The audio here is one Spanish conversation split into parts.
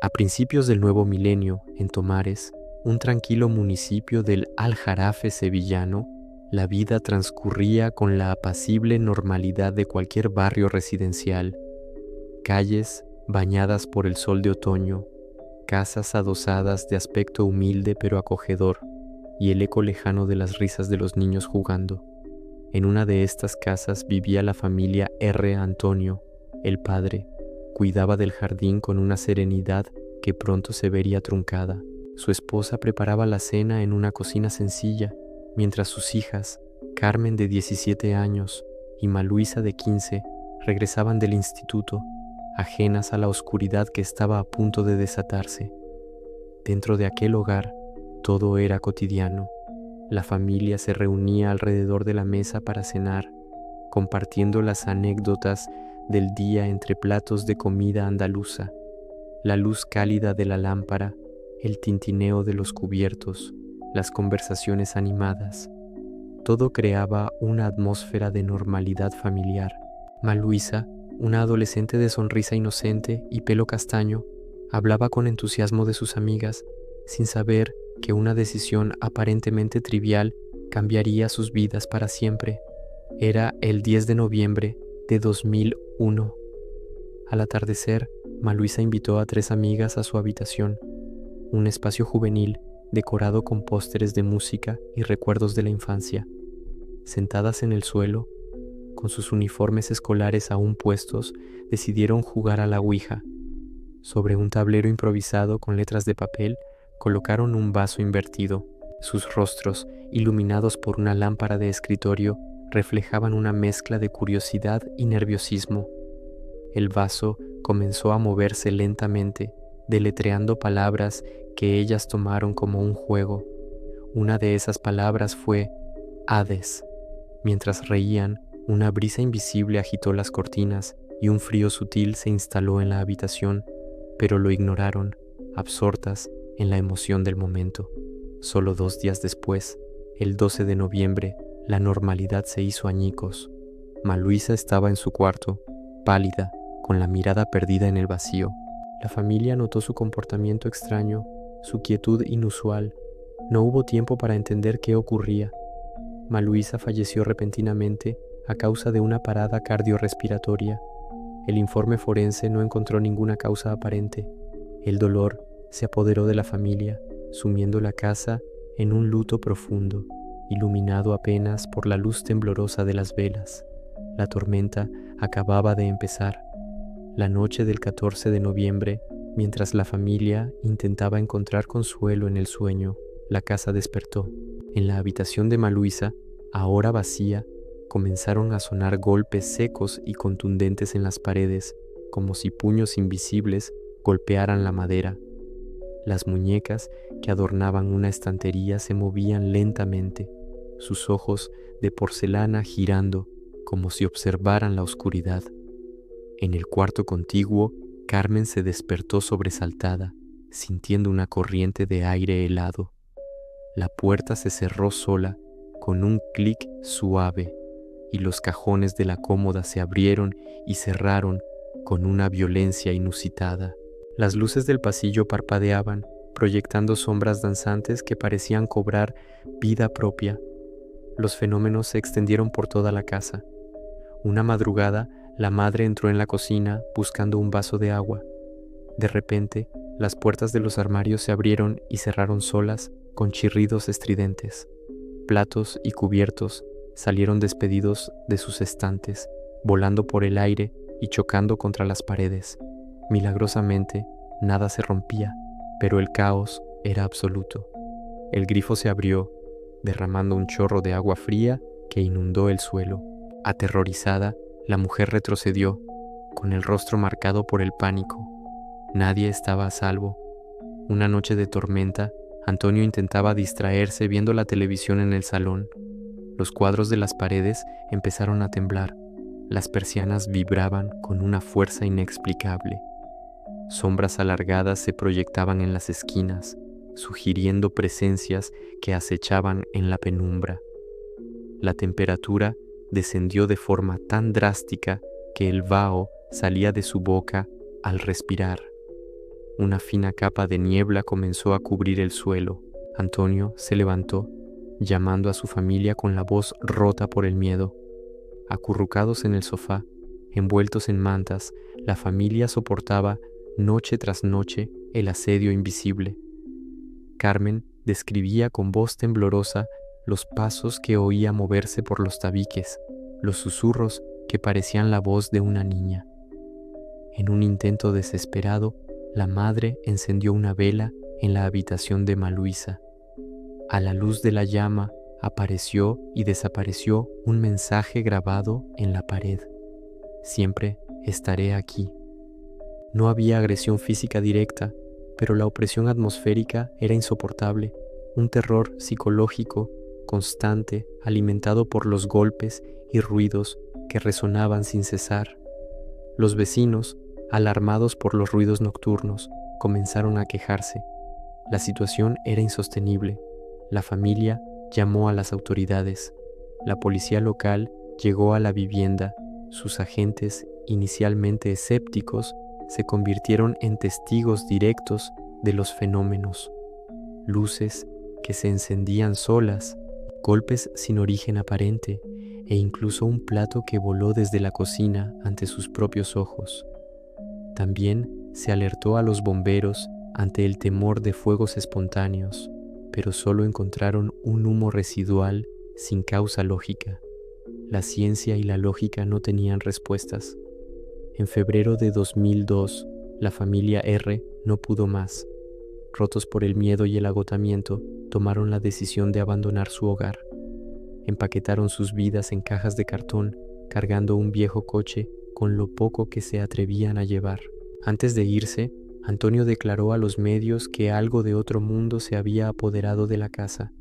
A principios del nuevo milenio, en Tomares, un tranquilo municipio del Aljarafe sevillano, la vida transcurría con la apacible normalidad de cualquier barrio residencial. Calles bañadas por el sol de otoño, casas adosadas de aspecto humilde pero acogedor, y el eco lejano de las risas de los niños jugando. En una de estas casas vivía la familia R. Antonio. El padre cuidaba del jardín con una serenidad que pronto se vería truncada. Su esposa preparaba la cena en una cocina sencilla, mientras sus hijas, Carmen de 17 años y Maluisa de 15, regresaban del instituto, ajenas a la oscuridad que estaba a punto de desatarse. Dentro de aquel hogar, todo era cotidiano. La familia se reunía alrededor de la mesa para cenar, compartiendo las anécdotas del día entre platos de comida andaluza, la luz cálida de la lámpara, el tintineo de los cubiertos, las conversaciones animadas. Todo creaba una atmósfera de normalidad familiar. Maluisa, una adolescente de sonrisa inocente y pelo castaño, hablaba con entusiasmo de sus amigas, sin saber que una decisión aparentemente trivial cambiaría sus vidas para siempre. Era el 10 de noviembre de 2001. Al atardecer, Maluisa invitó a 3 amigas a su habitación, un espacio juvenil decorado con pósteres de música y recuerdos de la infancia. Sentadas en el suelo, con sus uniformes escolares aún puestos, decidieron jugar a la ouija. Sobre un tablero improvisado con letras de papel, colocaron un vaso invertido. Sus rostros, iluminados por una lámpara de escritorio, reflejaban una mezcla de curiosidad y nerviosismo. El vaso comenzó a moverse lentamente, deletreando palabras que ellas tomaron como un juego. Una de esas palabras fue Hades. Mientras reían, una brisa invisible agitó las cortinas y un frío sutil se instaló en la habitación, pero lo ignoraron, absortas en la emoción del momento. Solo 2 días después, el 12 de noviembre, la normalidad se hizo añicos. Maluisa estaba en su cuarto, pálida, con la mirada perdida en el vacío. La familia notó su comportamiento extraño, su quietud inusual. No hubo tiempo para entender qué ocurría. Maluisa falleció repentinamente a causa de una parada cardiorrespiratoria. El informe forense no encontró ninguna causa aparente. El dolor se apoderó de la familia, sumiendo la casa en un luto profundo, iluminado apenas por la luz temblorosa de las velas. La tormenta acababa de empezar. La noche del 14 de noviembre, mientras la familia intentaba encontrar consuelo en el sueño, la casa despertó. En la habitación de Maluisa, ahora vacía, comenzaron a sonar golpes secos y contundentes en las paredes, como si puños invisibles golpearan la madera. Las muñecas que adornaban una estantería se movían lentamente, sus ojos de porcelana girando, como si observaran la oscuridad. En el cuarto contiguo, Carmen se despertó sobresaltada, sintiendo una corriente de aire helado. La puerta se cerró sola, con un clic suave, y los cajones de la cómoda se abrieron y cerraron con una violencia inusitada. Las luces del pasillo parpadeaban, proyectando sombras danzantes que parecían cobrar vida propia. Los fenómenos se extendieron por toda la casa. Una madrugada, la madre entró en la cocina buscando un vaso de agua. De repente, las puertas de los armarios se abrieron y cerraron solas, con chirridos estridentes. Platos y cubiertos salieron despedidos de sus estantes, volando por el aire y chocando contra las paredes. Milagrosamente, nada se rompía, pero el caos era absoluto. El grifo se abrió, derramando un chorro de agua fría que inundó el suelo. Aterrorizada, la mujer retrocedió, con el rostro marcado por el pánico. Nadie estaba a salvo. Una noche de tormenta, Antonio intentaba distraerse viendo la televisión en el salón. Los cuadros de las paredes empezaron a temblar. Las persianas vibraban con una fuerza inexplicable. Sombras alargadas se proyectaban en las esquinas, sugiriendo presencias que acechaban en la penumbra. La temperatura descendió de forma tan drástica que el vaho salía de su boca al respirar. Una fina capa de niebla comenzó a cubrir el suelo. Antonio se levantó, llamando a su familia con la voz rota por el miedo. Acurrucados en el sofá, envueltos en mantas, la familia soportaba noche tras noche el asedio invisible. Carmen describía con voz temblorosa los pasos que oía moverse por los tabiques, los susurros que parecían la voz de una niña. En un intento desesperado, la madre encendió una vela en la habitación de Maluisa. A la luz de la llama apareció y desapareció un mensaje grabado en la pared. Siempre estaré aquí. No había agresión física directa, pero la opresión atmosférica era insoportable, un terror psicológico constante alimentado por los golpes y ruidos que resonaban sin cesar. Los vecinos, alarmados por los ruidos nocturnos, comenzaron a quejarse. La situación era insostenible. La familia llamó a las autoridades. La policía local llegó a la vivienda. Sus agentes, inicialmente escépticos, se convirtieron en testigos directos de los fenómenos. Luces que se encendían solas, golpes sin origen aparente e incluso un plato que voló desde la cocina ante sus propios ojos. También se alertó a los bomberos ante el temor de fuegos espontáneos, pero solo encontraron un humo residual sin causa lógica. La ciencia y la lógica no tenían respuestas. En febrero de 2002, la familia R no pudo más. Rotos por el miedo y el agotamiento, tomaron la decisión de abandonar su hogar. Empaquetaron sus vidas en cajas de cartón, cargando un viejo coche con lo poco que se atrevían a llevar. Antes de irse, Antonio declaró a los medios que algo de otro mundo se había apoderado de la casa.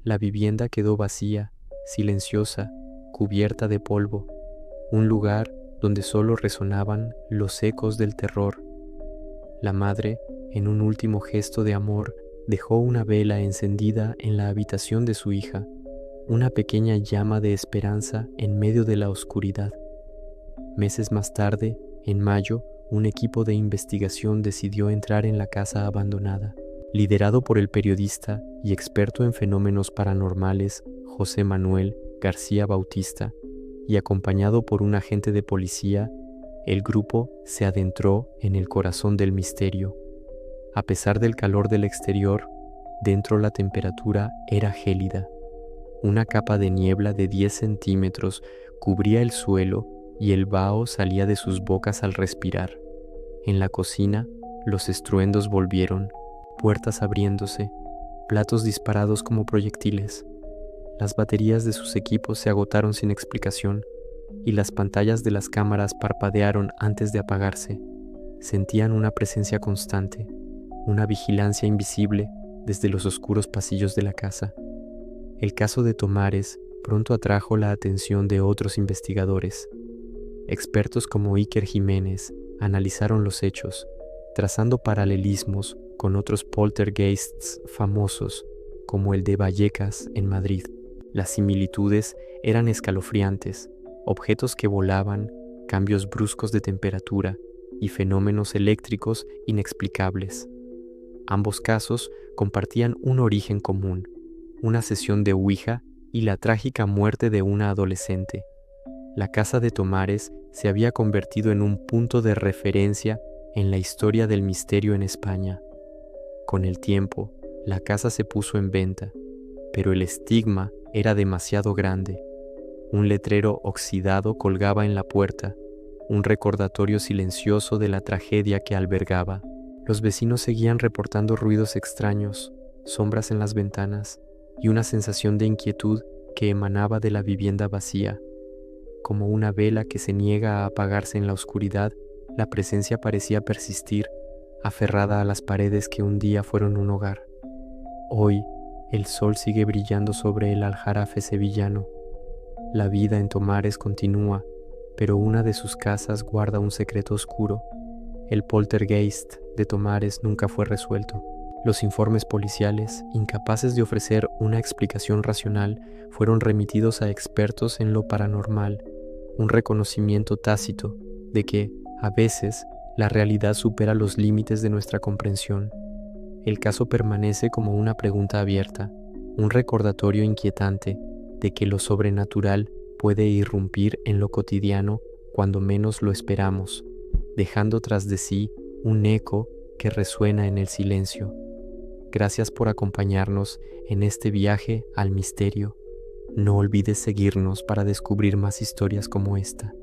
La vivienda quedó vacía, silenciosa, cubierta de polvo, un lugar donde solo resonaban los ecos del terror. La madre, en un último gesto de amor, dejó una vela encendida en la habitación de su hija, una pequeña llama de esperanza en medio de la oscuridad. Meses más tarde, en mayo, un equipo de investigación decidió entrar en la casa abandonada. Liderado por el periodista y experto en fenómenos paranormales José Manuel García Bautista y acompañado por un agente de policía, el grupo se adentró en el corazón del misterio. A pesar del calor del exterior, dentro la temperatura era gélida. Una capa de niebla de 10 centímetros cubría el suelo y el vaho salía de sus bocas al respirar. En la cocina, los estruendos volvieron, puertas abriéndose, platos disparados como proyectiles. Las baterías de sus equipos se agotaron sin explicación y las pantallas de las cámaras parpadearon antes de apagarse. Sentían una presencia constante, una vigilancia invisible desde los oscuros pasillos de la casa. El caso de Tomares pronto atrajo la atención de otros investigadores. Expertos como Iker Jiménez analizaron los hechos, trazando paralelismos con otros poltergeists famosos, como el de Vallecas en Madrid. Las similitudes eran escalofriantes: objetos que volaban, cambios bruscos de temperatura y fenómenos eléctricos inexplicables. Ambos casos compartían un origen común: una sesión de Ouija y la trágica muerte de una adolescente. La casa de Tomares se había convertido en un punto de referencia en la historia del misterio en España. Con el tiempo, la casa se puso en venta, pero el estigma era demasiado grande. Un letrero oxidado colgaba en la puerta, un recordatorio silencioso de la tragedia que albergaba. Los vecinos seguían reportando ruidos extraños, sombras en las ventanas y una sensación de inquietud que emanaba de la vivienda vacía. Como una vela que se niega a apagarse en la oscuridad, la presencia parecía persistir, aferrada a las paredes que un día fueron un hogar. Hoy, el sol sigue brillando sobre el Aljarafe sevillano. La vida en Tomares continúa, pero una de sus casas guarda un secreto oscuro. El poltergeist de Tomares nunca fue resuelto. Los informes policiales, incapaces de ofrecer una explicación racional, fueron remitidos a expertos en lo paranormal, un reconocimiento tácito de que, a veces, La realidad supera los límites de nuestra comprensión. El caso permanece como una pregunta abierta, un recordatorio inquietante de que lo sobrenatural puede irrumpir en lo cotidiano cuando menos lo esperamos, dejando tras de sí un eco que resuena en el silencio. Gracias por acompañarnos en este viaje al misterio. No olvides seguirnos para descubrir más historias como esta.